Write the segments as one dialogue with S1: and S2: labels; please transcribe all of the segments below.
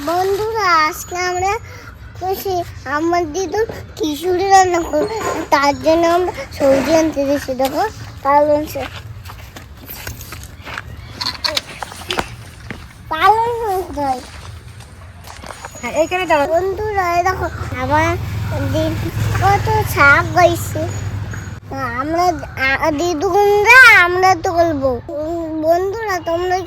S1: বন্ধুরা আজকে আমরা খুশি আমার দিদু খিচুড়ি রান্না করবো, তার জন্য আমরা সবজি আনতে দিয়েছি। দেখো পালং শাক, পালং শাক।
S2: হ্যাঁ এইখানে দাঁড়াও।
S1: বন্ধুরা দেখো আমার দিদু কত শাক গাইছে, আমরা দিদুগুনরা আমরা তুলবো। বন্ধুরা তোমরা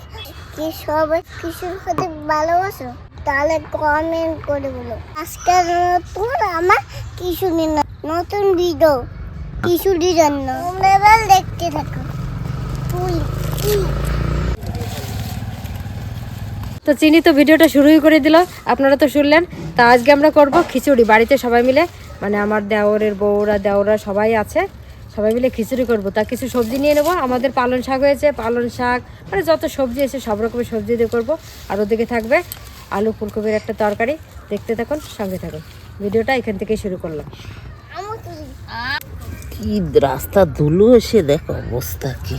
S1: কি সবাই খিচুড়ি খেতে ভালোবাসো? তাহলে কমেন্ট করে বলো। আজকে নতুন আমার খিচুড়ি নতুন ভিডিও খিচুড়ির জন্য তোমরা এবার দেখতে থাকো।
S2: তো চিনি তো ভিডিওটা শুরুই করে দিল, আপনারা তো শুনলেন। তা আজকে আমরা করব খিচুড়ি বাড়িতে সবাই মিলে, মানে আমার দেওরের দেওরা সবাই আছে, সবাই মিলে খিচুড়ি করব। তা কিছু সবজি নিয়ে নেবো, আমাদের পালং শাক হয়েছে, পালং শাক মানে যত সবজি আছে সব রকমের সবজি দিয়ে করবো। আর ওদিকে থাকবে আলু ফুলকপির একটা তরকারি। দেখতে থাকুন, সঙ্গে থাকুন। ভিডিওটা এখান থেকেই শুরু করলাম।
S3: কি রাস্তা ধুলো এসে দেখো অবস্থা কি।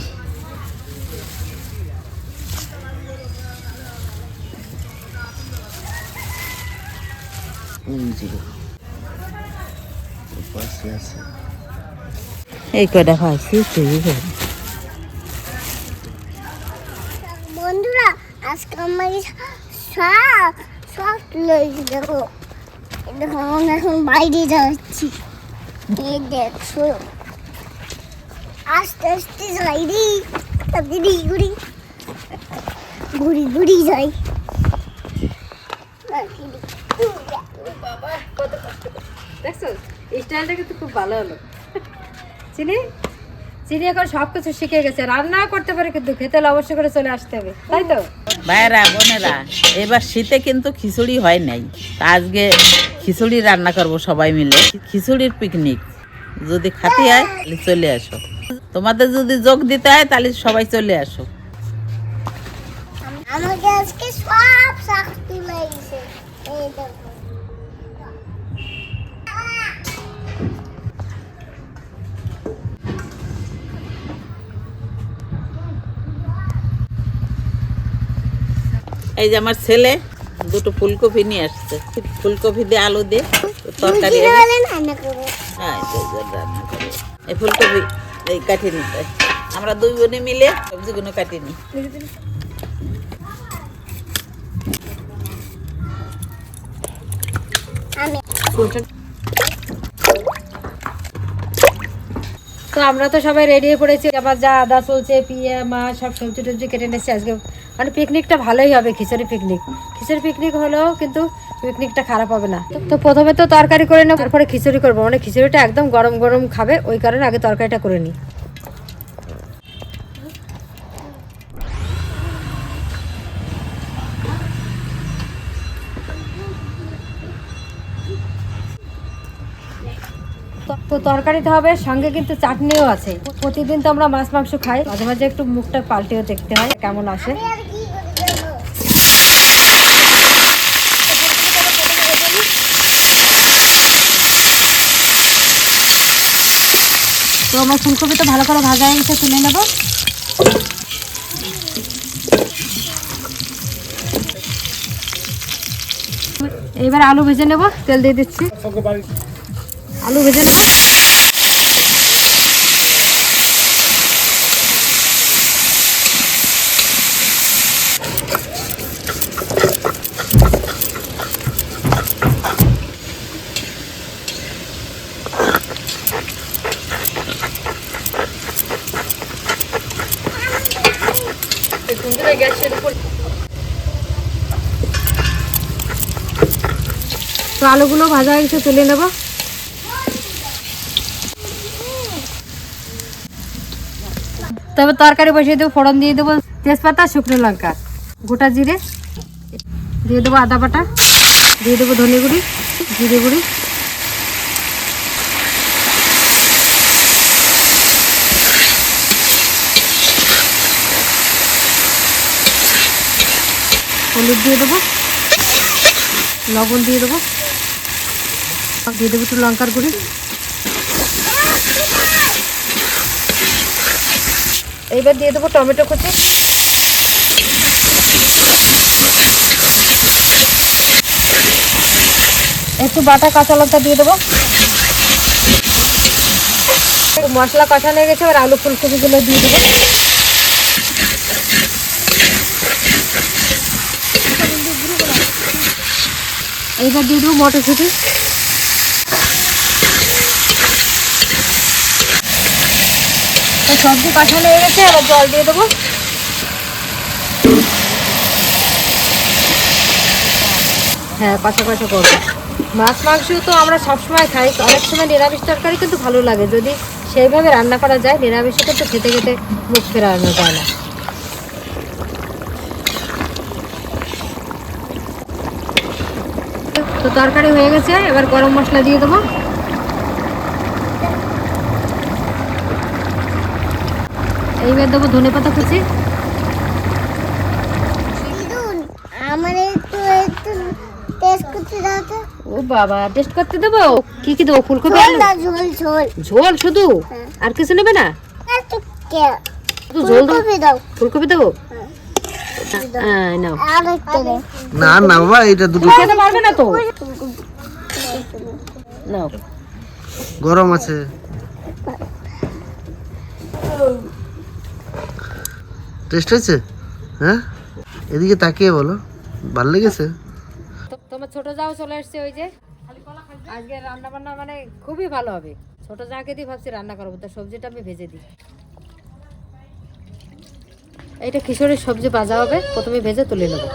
S3: এই কয়টা খাইছি
S1: বন্ধুরা আজকে আমার সব সব লইছি। দেখো দেখো আমরা এখন বাইরে যাচ্ছি, এই দেখছো আস্তে আস্তে যাই রে, তারপরে ঘুরি ঘুরি ঘুরি যাই।
S2: দেখছো স্টাইলটা কিন্তু খুব ভালো হলো। চিনি চিনি এখন সব কিছু শিখে গেছে, রান্না করতে পারে, কিন্তু খেতে হলে অবশ্যই করে চলে আসতে হবে, তাই তো?
S3: ভাইয়েরা বোনেরা, এবার শীতে কিন্তু খিচুড়ি হয় নাই, তা আজকে খিচুড়ি রান্না করব সবাই মিলে। খিচুড়ির পিকনিক যদি খাতে হয় তাহলে চলে আসো, তোমাদের যদি যোগ দিতে হয় তাহলে সবাই চলে আসো।
S1: আমাকে আজকে সব শাক তুলে দিয়েছে, এই দেখো।
S3: এই যে আমার ছেলে দুটো ফুলকপি নিয়ে আসছে, ফুলকপি দিয়ে আলু দিয়ে তরকারি
S1: রান্না করবো।
S3: হ্যাঁ রান্না করবো। এই ফুলকপি এই কাটিয়ে নিতে হয়। আমরা দুই বোনে মিলে সবজিগুলো কাটিয়ে নিই।
S2: তো আমরা তো সবাই রেডি হয়ে পড়েছি, আবার যা আদা চলছে, পিয়া মা সব সবজি টবজি কেটে নিচ্ছে। আজকে মানে পিকনিকটা ভালোই হবে, খিচুড়ি পিকনিক হলেও কিন্তু পিকনিকটা খারাপ হবে না। তো প্রথমে তো তরকারি করে নেব, তারপরে খিচুড়ি করবো, মানে খিচুড়িটা একদম গরম গরম খাবে, ওই কারণে আগে তরকারিটা করে নিই। তো তরকারিতে হবে, সঙ্গে কিন্তু চাটনিও আছে। প্রতিদিন তো আমরা মাছ মাংস খাই, মাঝে মাঝে একটু মুখটা পাল্টেও দেখতে হয় কেমন আসে।
S1: আর কি করবো?
S2: তো আমার ফুলকপি তো ভালো করে ভাজা হয়ে গেছে, তুলে নেব। এইবার আলু ভেজে নেব, তেল দিয়ে দিচ্ছি, আলু ভেজে নেব। তো আলুগুলো ভাজা হয়ে গেছে, তুলে নেব। তবে তরকারি বসিয়ে দেবো, ফোড়ন দিয়ে দেবো তেজপাতা, শুকনো লঙ্কা, গোটা জিরে দিয়ে দেবো, আদা বাটা দিয়ে দেবো, ধনে গুঁড়ি, জিরে গুঁড়ি, হলুদ দিয়ে দেবো, লবণ দিয়ে দেবো, দিয়ে দেবো একটু লঙ্কার গুঁড়ি। এইবার দিয়ে দেবো টমেটো কুচি, একটু বাটা কাঁচা লঙ্কা দিয়ে দেবো। মশলা কষানো হয়ে গেছে, এবার আলু ফুলকপিগুলো দিয়ে দেবো। এইবার দিয়ে দেবো মটরশুঁটি। সবজি কষানো হয়ে গেছে, এবার জল দিয়ে দেবো। হ্যাঁ, কষা কষা করবো। মাছ মাংস তো আমরা সবসময় খাই, অনেক সময় নিরামিষ তরকারি কিন্তু ভালো লাগে যদি সেইভাবে রান্না করা যায়। নিরামিষে কিন্তু খেতে খেতে মুখ ফেরানো যায় না। তো তরকারি হয়ে গেছে, এবার গরম মশলা দিয়ে দেবো। এইবার দেবো ধনেপাতা কুচি।
S1: দিদুন, আমার একটু একটু টেস্ট করতে দাও তো।
S2: ও বাবা, টেস্ট করতে দেবো? কি কি দেবো? ফুলকপি
S1: ঝোল
S2: আলু?
S1: দাও, ঝোল ঝোল।
S2: ঝোল শুধু?
S1: হ্যাঁ।
S2: আর কিছু নেবে না?
S1: একটু কে
S2: শুধু ঝোল দেবো?
S1: ফুলকপি দাও।
S2: ফুলকপি দেবো?
S1: হ্যাঁ।
S2: নাও।
S1: আর একটা দাও।
S4: না না বাবা, এটা দুটো
S2: খেতে পারবে না তো?
S1: ফুলকপি।
S2: নাও।
S4: গরম আছে। টেস্ট হয়েছে? হ্যাঁ, এদিকে তাকিয়ে বলো, ভালো লেগেছে?
S2: তোমার ছোট যাও চলে এসছে, ওই যে আজকে রান্না বান্না মানে খুবই ভালো হবে। ছোট যাকে দিয়ে ভাবছি রান্না করবো, তো সবজিটা আমি ভেজে দিই। এইটা খিচুড়ির সবজি ভাজা হবে, প্রথমে ভেজে তুলে নেবো।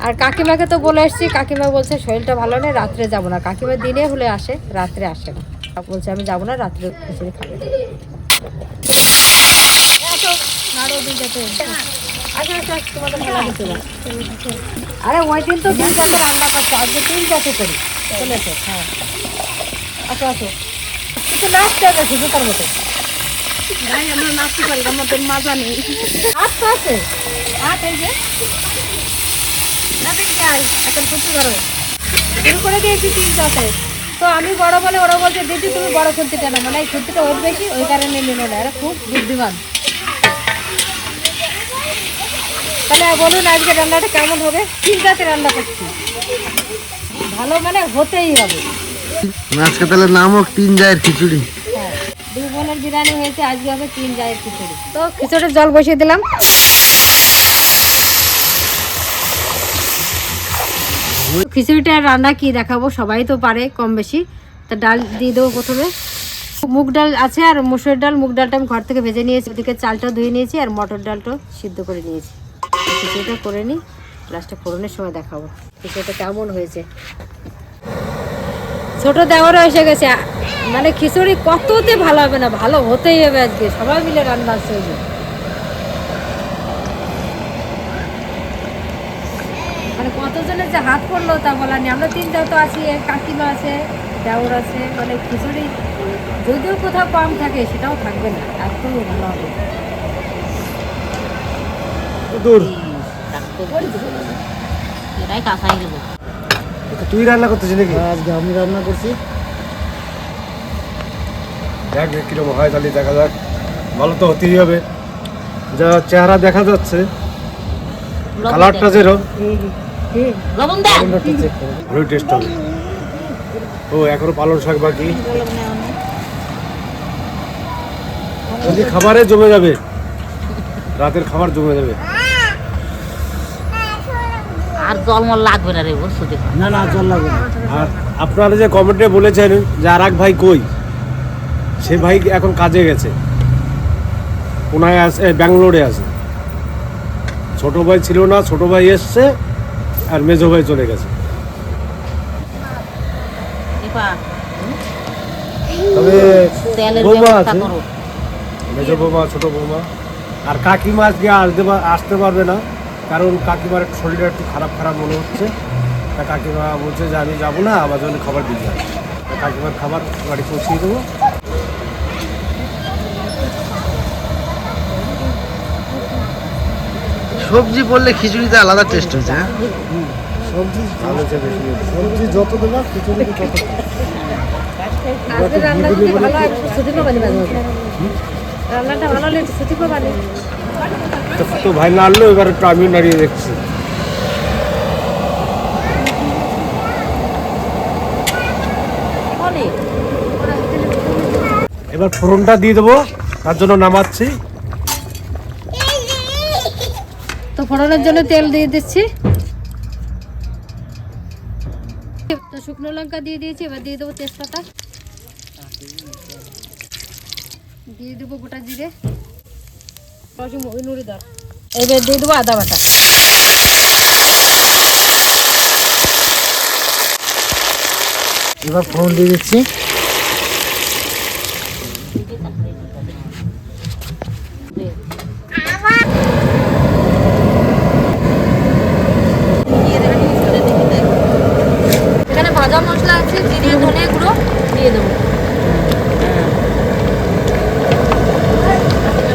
S2: আর কাকিমাকে তো বলে এসছি, কাকিমা বলছে শরীরটা ভালো নেই, রাত্রে যাবো না। কাকিমা দিনে হলে আসে, রাত্রে আসে না। বলছে আমি যাবো না, রাত্রে খিচুড়ি খাবে। আরে ওই দিন তো 2 জাতে রান্না করছে, আজকে 3 জাতে করি। চলে এসো। হ্যাঁ, আসো আসো। কিছু নাচতে হবে শুধু তার মতো। আমরা নাচতে পারি, আমাদের মাজা নেই। হাত তো আছে, হাত এই যে এখন খুশি করো। শুরু করে দিয়েছি 3 জাতে। তো আমি বড় বলে ওরা বলছে দিদি তুমি বড় খুন্তিটা না, মানে এই খুন্তিটা ওর বেশি, ওই কারণে নিল না। এরা খুব বুদ্ধিমান। তাহলে বলুন আজকে রান্নাটা কেমন হবে? 3 জাতের রান্না করছি, ভালো মানে হতেই হবে।
S4: আজকে তাহলে নাম হোক 3 জায়ের খিচুড়ি।
S2: হ্যাঁ, 2 বোনের বিরিয়ানি হয়েছে, আজকে হবে 3 জায়ের খিচুড়ি। তো খিচুড়ির জল বসিয়ে দিলাম। খিচুড়িটার রান্না কি দেখাবো, সবাই তো পারে কম বেশি। তা ডাল দিয়ে দেবো প্রথমে। মুগ ডাল আছে আর মসুর ডাল। মুগ ডালটা আমি ঘর থেকে ভেজে নিয়েছি, ওদিকে চালটা ধুয়ে নিয়েছি, আর মটর ডালটাও সিদ্ধ করে নিয়েছি। খিচুড়িটা করে নিই, লাস্টে ফোড়নের সময় দেখাবো খিচুড়িটা কেমন হয়েছে। ছোট দেওয়ারও এসে গেছে, মানে খিচুড়ি কততে ভালো হবে না, ভালো হতেই হবে। আজকে সবাই মিলে রান্না আছে। ওই যে মানে কতজনের যে হাত পড়লো তা বলার নেই। আমরা 3 জাত আছি, কাকিমা আছে, দেওর আছে, মানে খিচুড়ি যদিও কোথাও কম থাকে সেটাও থাকবে না, এত ভালো হবে।
S4: তুই রান্না করতেছিস নাকি? আজকে আমি রান্না করছি। দেখ কিরকম হয়, তাহলে দেখা যাক। ভালো তো হতেই হবে, যা চেহারা দেখা যাচ্ছে। কালারটা যেরকম ভালোই টেস্ট হবে। ও এখনো পালং শাক বাকি, যদি খাবারে জমে যাবে, রাতের খাবার জমে যাবে।
S3: আর জলমল লাগবে না রে, বসু দেখো।
S4: না না, জল লাগবে না। আর আপনারা যে কমেন্টে বলেছেন যে আর এক ভাই কই, সে ভাই এখন কাজে গেছে, পুনায় আছে, ব্যাঙ্গালোরে আছে। ছোট ভাই ছিল না, ছোট ভাই এসছে আর মেজো ভাই চলে গেছে। তবে বৌমা আছে, মেজো বৌমা, ছোট বৌমা আর কাকিমা আজকে আসতে পারবে না, কারণ কাকিমার একটু শরীরটা একটু খারাপ খারাপ মনে হচ্ছে। তা কাকিমা বলছে যে আমি যাবো না, আমার জন্য খাবার দিয়ে যাবে। কাকিমার খাবার বাড়ি পৌঁছিয়ে দেবো। সবজি পড়লে খিচুড়িতে আলাদা টেস্ট হয়েছে। সবজি ভালো হয়েছে, বেশি সবজি যত দেবা খিচুড়ি তত।
S2: আজকে রান্না যদি ভালো হয় ছুটি পাবানি, রান্নাটা ভালো হলে ছুটি পাবানি।
S4: তো ভাই নাড়লো, এবার একটু আমিও নাড়িয়ে দেখছি। এবার ফোড়নটা দিয়ে দেবো, তার জন্য নামাচ্ছি।
S2: তো ফোড়নের জন্য তেল দিয়ে দিচ্ছি। তো শুকনো লঙ্কা দিয়ে দিয়েছি, এবার দিয়ে দেবো তেজপাতা, দিয়ে দেবো গোটা জিরে, এবার দিয়ে দেবো আদা বাটা।
S5: এবার ফোড়ন দিয়ে দিচ্ছি।
S2: এখানে ভাজা মশলা আছে, জিরে ধনে গুঁড়ো দিয়ে দেবো।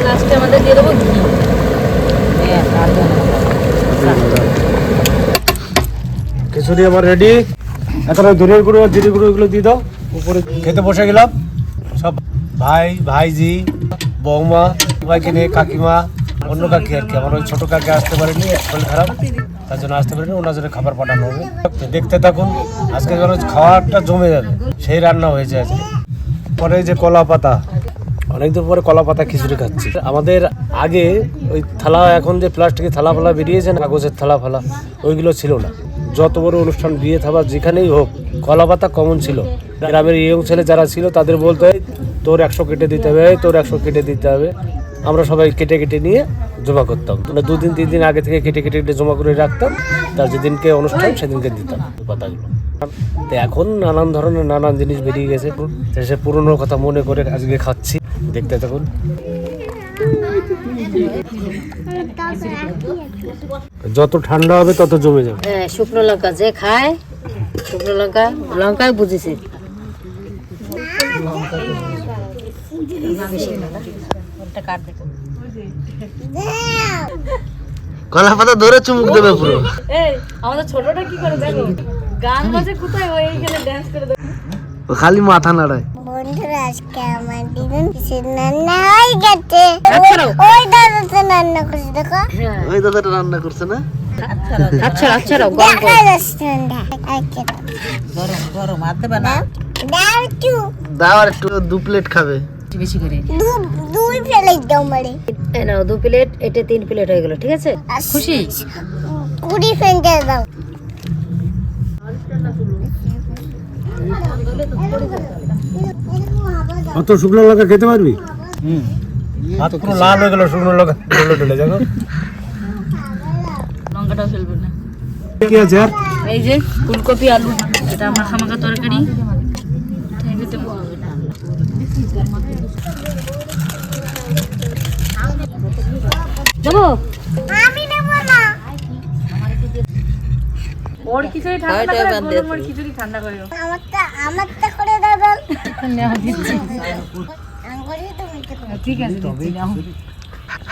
S2: লাস্টে আমাদের দিয়ে দেবো ঘি।
S4: খিচুড়ি আমার রেডি। এখন ওই ধনের গুঁড়ো আর জিরে গুঁড়ো এগুলো দিয়ে দাও। উপরে খেতে বসে গেলাম, সব ভাই ভাইজি বৌমা সবাইকে নিয়ে, কাকিমা, অন্য কাকি আর কি। আমার ওই ছোটো কাকি আসতে পারেনি, শরীর খারাপ, তার জন্য আসতে পারেনি। ওনার জন্য খাবার পাঠানো হবে। দেখতে থাকুন, আজকে যেন খাওয়াটা জমে যাবে, সেই রান্না হয়েছে আজকে। পরে যে কলা পাতা, অনেকদিন পরে কলা পাতা খিচুড়ি খাচ্ছি। আমাদের আগে ওই থালা, এখন যে প্লাস্টিকের থালা ফালা বেরিয়েছে না, কাগজের থালা ফালা, ওইগুলো ছিল না। যত বড় অনুষ্ঠান, বিয়ে থাবা যেখানেই হোক, কলা পাতা কমন ছিল। গ্রামের ইয়ং ছেলে যারা ছিল তাদের বলতে হয়, তোর 100 কেটে দিতে হবে, তোর 100 কেটে দিতে হবে। আমরা সবাই কেটে কেটে নিয়ে জমা করতাম, মানে 2 দিন 3 দিন আগে থেকে কেটে কেটে কেটে জমা করে রাখতাম। তার যেদিনকে অনুষ্ঠান সেদিনকে দিতাম পাতাগুলো। তো এখন নানান ধরনের নানান জিনিস বেরিয়ে গেছে, সে পুরনো কথা মনে করে আজকে খাচ্ছি। দেখতে থাকুন। যত ঠান্ডা হবে তত জমে যাবে।
S2: হ্যাঁ, শুকনো লঙ্কা যে খায়, শুকনো লঙ্কা লঙ্কাই বুঝেছি।
S5: কলা পাতা ধরে চুমুক দেবে পুরো।
S2: আমাদের ছোটটা কি করে দেখো, গান বাজে কোথায়, ওই এইখানে ড্যান্স করে দেয়।
S5: ও খালি মাথা নাড়ায়।
S1: বন্ধুরা, আজকে আমার দিদুন কিসের রান্না হয়ে গেছে।
S2: আচ্ছা।
S1: ওই দাদা তো রান্না করছে, দেখো।
S5: ওই দাদাটা রান্না করছে না?
S2: আচ্ছা আচ্ছা,
S1: দেখা যাচ্ছে না। আজকে
S3: গরম গরম আতে বানা।
S1: দাও একটু,
S5: দাও আর একটু, 2 প্লেট খাবে।
S2: বেশি করে
S1: দুই ফেলে দাও মারে।
S2: এই নাও 2 প্লেট, এটা 3 প্লেট হয়ে গেল, ঠিক আছে? খুশি?
S1: 20 ফেন্টে দাও।
S4: অত শুকনো লঙ্কা খেতে পারবি? হাত পুরো লাল হয়ে গেল শুকনো লঙ্কা ঢেলে যাবো।
S2: লঙ্কাটাও ফেলবে না।
S4: কি আছে আর?
S2: এই যে ফুলকপি আলু, এটা মাখা মাখা তরকারি। যাবো
S1: আমি নেব না।
S2: ওর খিচুড়ি ঠান্ডা করে, গরম ওর খিচুড়ি ঠান্ডা করে।
S1: আমারটা করে দাও।
S2: নেওয়া দিচ্ছি।
S1: আঙ্গুরি তো মিটে করো।
S2: ঠিক আছে, দিচ্ছি, নাও।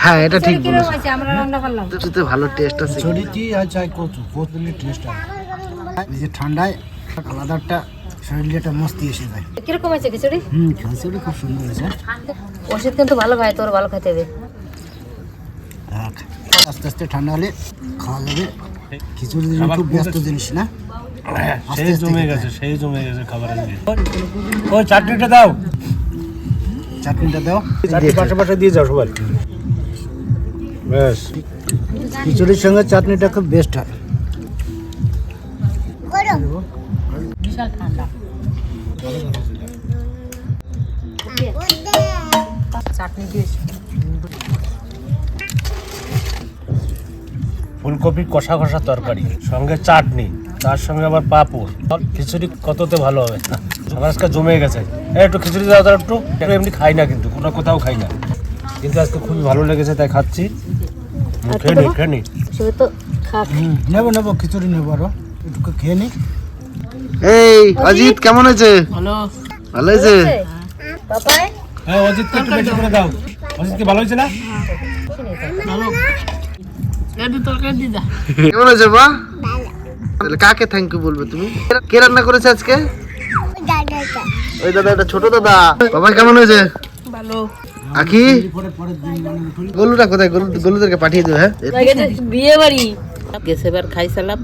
S5: হ্যাঁ, এটা ঠিক
S2: কিরকম
S5: বলেছো।
S2: হয়েছে? আমরা রান্না করলাম।
S5: খিচুড়িতে ভালো টেস্ট আছে।
S6: ছড়িটি আর চাই কচু কচুলি টেস্ট হয়। এই যে ঠান্ডায় আলাদা একটা শরীরে একটা মস্তি এসে যায়।
S2: কিরকম হয়েছে খিচুড়ি?
S6: খিচুড়ি খুব সুন্দর হয়েছে।
S2: ওষুধ কিন্তু ভালো ভাই, তোর ভালো খেতে হবে।
S6: আস্তে আস্তে ঠান্ডা হলে খাওয়া যাবে। খিচুড়ি জিনিস খুব ব্যস্ত জিনিস না।
S4: সেই জমে গেছে, সেই জমে গেছে খাবারের জিনিস। ওই চাটনিটা দাও,
S6: চাটনিটা দাও।
S4: চাটনি পাশে পাশে দিয়ে যাও সবাই। বেশ,
S6: খিচুড়ির সঙ্গে চাটনিটা খুব বেস্ট হয়।
S1: করো।
S2: বিশাল ঠান্ডা। চাটনি দিয়েছি।
S4: ফুলকপি কষা কষা তরকারি, সঙ্গে চাটনি, তার সঙ্গে আবার পাঁপড়। খিচুড়ি কততে ভালো হবে। আমার আজকে জমে গেছে। একটু খিচুড়ি দাও, তার একটু। এমনি খাই না, কিন্তু কোনো কোথাও খাই না, কিন্তু আজকে খুবই ভালো লেগেছে তাই খাচ্ছি। খেয়ে নি, খেয়ে নি।
S2: সে তো খাক।
S6: নেবো খিচুড়ি নেবো, আরো একটু খেয়ে নি।
S5: এই অজিত কেমন হয়েছে? ভালো হয়েছে।
S2: পাপাই
S4: হ্যাঁ, অজিতকে একটু বেশি করে দাও। অজিতকে ভালো হয়েছে না?
S5: কেমন হয়েছে বা? তাহলে কাকে থ্যাংক ইউ বলবে তুমি? কে রান্না করেছে আজকে?
S1: দাদাটা।
S5: ওই দাদা, এটা ছোট দাদা। বাবা কেমন হয়েছে? আখি গলুটা কোথায়? গলুদেরকে পাঠিয়ে দেবে। হ্যাঁ
S2: বিয়ে বাড়ি
S3: গেছে এবার খাইছিলাম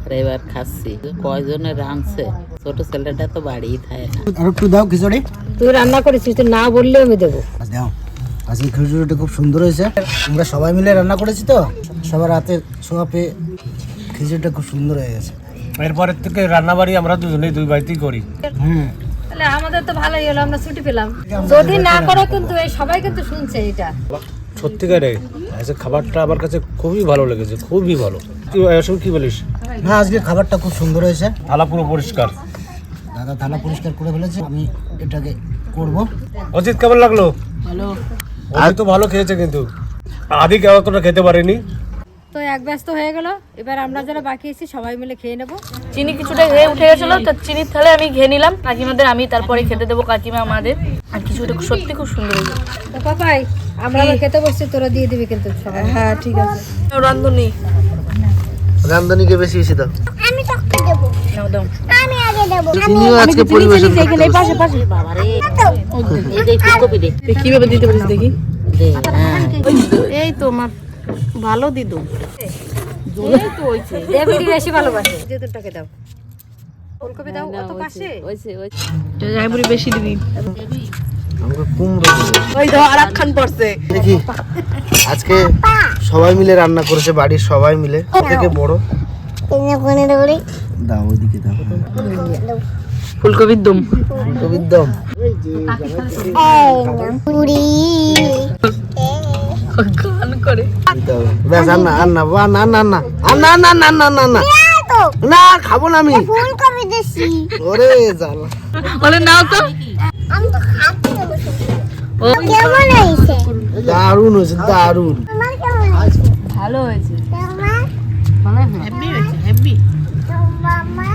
S3: আর এবার খাচ্ছি। কয়জনের রাঁধছে, ছোট ছেলেটা তো বাড়িই থাকে না।
S6: আর একটু দাও খিচুড়ি।
S2: তুই রান্না করেছিস, তুই না বললেও আমি দেবো।
S6: দাও, আজকে খিচুড়িটা খুব সুন্দর হয়েছে। আমরা সবাই মিলে রান্না করেছি তো, সবার হাতে ছোঁয়া পেয়ে খিচুড়িটা খুব সুন্দর হয়ে গেছে।
S4: এরপরের থেকে রান্নাবাড়ি আমরা দুজনেই দুই বাড়িতেই করি।
S2: তাহলে আমাদের তো ভালোই হলো, আমরা ছুটি পেলাম। যদি না করো কিন্তু এই সবাই কিন্তু শুনছে এটা।
S4: সত্যিকারে আজকে খাবারটা আমার কাছে খুবই ভালো লেগেছে, খুবই ভালো। তুই এসব কি বলিস?
S6: না, আজকে খাবারটা খুব সুন্দর হয়েছে।
S4: থালা পুরো পরিষ্কার।
S6: দাদা থালা পরিষ্কার করে ফেলেছে, আমি এটাকে করব।
S4: অজিত কেমন লাগলো? অজিত তো ভালো খেয়েছে, কিন্তু আদি অতটা খেতে পারেনি।
S2: তো এক ব্যস্ত হয়ে গেল, এবার আমরা যারা বাকি আছি সবাই মিলে খেয়ে নেবো।
S7: চিনি কিছুটা হয়ে উঠে গেছিল, তো চিনির থালে আমি খেয়ে নিলাম। কাকিমাদের আমি তারপরে খেতে দেবো, কাকিমা আমাদের। আর কিছুটা সত্যি খুব সুন্দর হয়েছে।
S2: তো পাপাই, আমরা আবার খেতে বসছি, তোরা দিয়ে দিবি কিন্তু সবাই।
S7: হ্যাঁ ঠিক আছে। রান্ধুনি
S5: রামদানিকে বেশি বেশি দাও।
S1: আমি তোকে দেবো,
S7: নাও দাও।
S1: আমি আগে দেবো।
S5: চিনিও আজকে পরিবেশন করতে বসেছে।
S7: পাশে পাশে বাবারে এই ফুলকপি দে, কিভাবে দিতে পারিস দেখি। এই তো আমার ভালো দিদু, এই তো হইছে।
S2: দেবীরই বেশি ভালোবাসে। যেতুরটাকে দাও, ফুলকপি দাও, অত পাশে।
S7: তো যাইবুরি বেশি দিবি।
S5: আমাকে কুমড়ো দেবে।
S7: ওই ধর আরাকখান পড়ছে।
S5: দেখি আজকে সবাই মিলে রান্না করেছে, বাড়ির সবাই মিলে, থেকে বড়।
S1: তিনে কোনে দেবো।
S5: দাও ওইদিকে দাও।
S7: ফুলকপির দম।
S5: ফুলকপির দম।
S1: এই না পুরি।
S7: কান করে
S5: দাও। ব্যাস আর না আর না আর না আর না আর না আর না আর না আর না আর না আর না।
S1: তো
S5: না খাবো না আমি।
S1: ফুলকপি দিছি।
S5: ওরে জ্বালা।
S7: বলে নাও তো।
S1: আমি তো খাচ্ছি না বসে। কেমন হয়েছে?
S5: দারুণ হয়েছে, দারুণ।
S1: তোমার কেমন হয়েছে?
S7: ভালো হয়েছে,
S1: তোমার
S7: হেভি হয়েছে, হেভি।
S1: মামা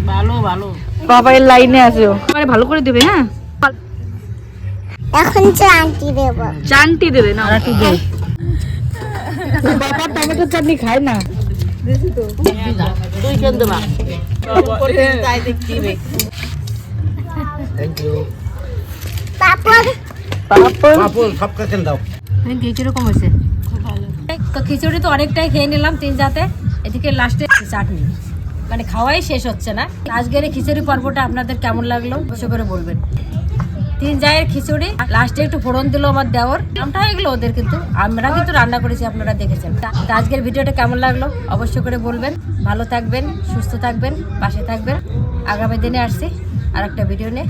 S3: ভালো ভালো।
S7: বাবা এর লাইনে আছে, মানে ভালো করে দেবে। হ্যাঁ,
S1: এখন চানটি দেবো।
S7: চানটি দেবে না। বাবা টমেটো চাটনি খায় না।
S3: তুই কেন দেবা? তাই দেখছি রে।
S5: Thank you.
S1: পাপড়
S4: পাপড় সব কাছেন দাও।
S2: কিরকম হয়েছে? তো খিচুড়ি তো অনেকটাই খেয়ে নিলাম তিন জাতে। এদিকে লাস্টে চাটনি, মানে খাওয়াই শেষ হচ্ছে না। আজকের এই খিচুড়ি পর্বটা আপনাদের কেমন লাগলো অবশ্যই করে বলবেন। তিন জায়ের খিচুড়ি, লাস্টে একটু ফোড়ন দিল আমার দেওর, নামটা হয়ে গেলো ওদের, কিন্তু আমরা কিন্তু রান্না করেছি, আপনারা দেখেছেন। তা আজকের ভিডিওটা কেমন লাগলো অবশ্যই করে বলবেন। ভালো থাকবেন, সুস্থ থাকবেন, পাশে থাকবেন। আগামী দিনে আসছি আর একটা ভিডিও নিয়ে।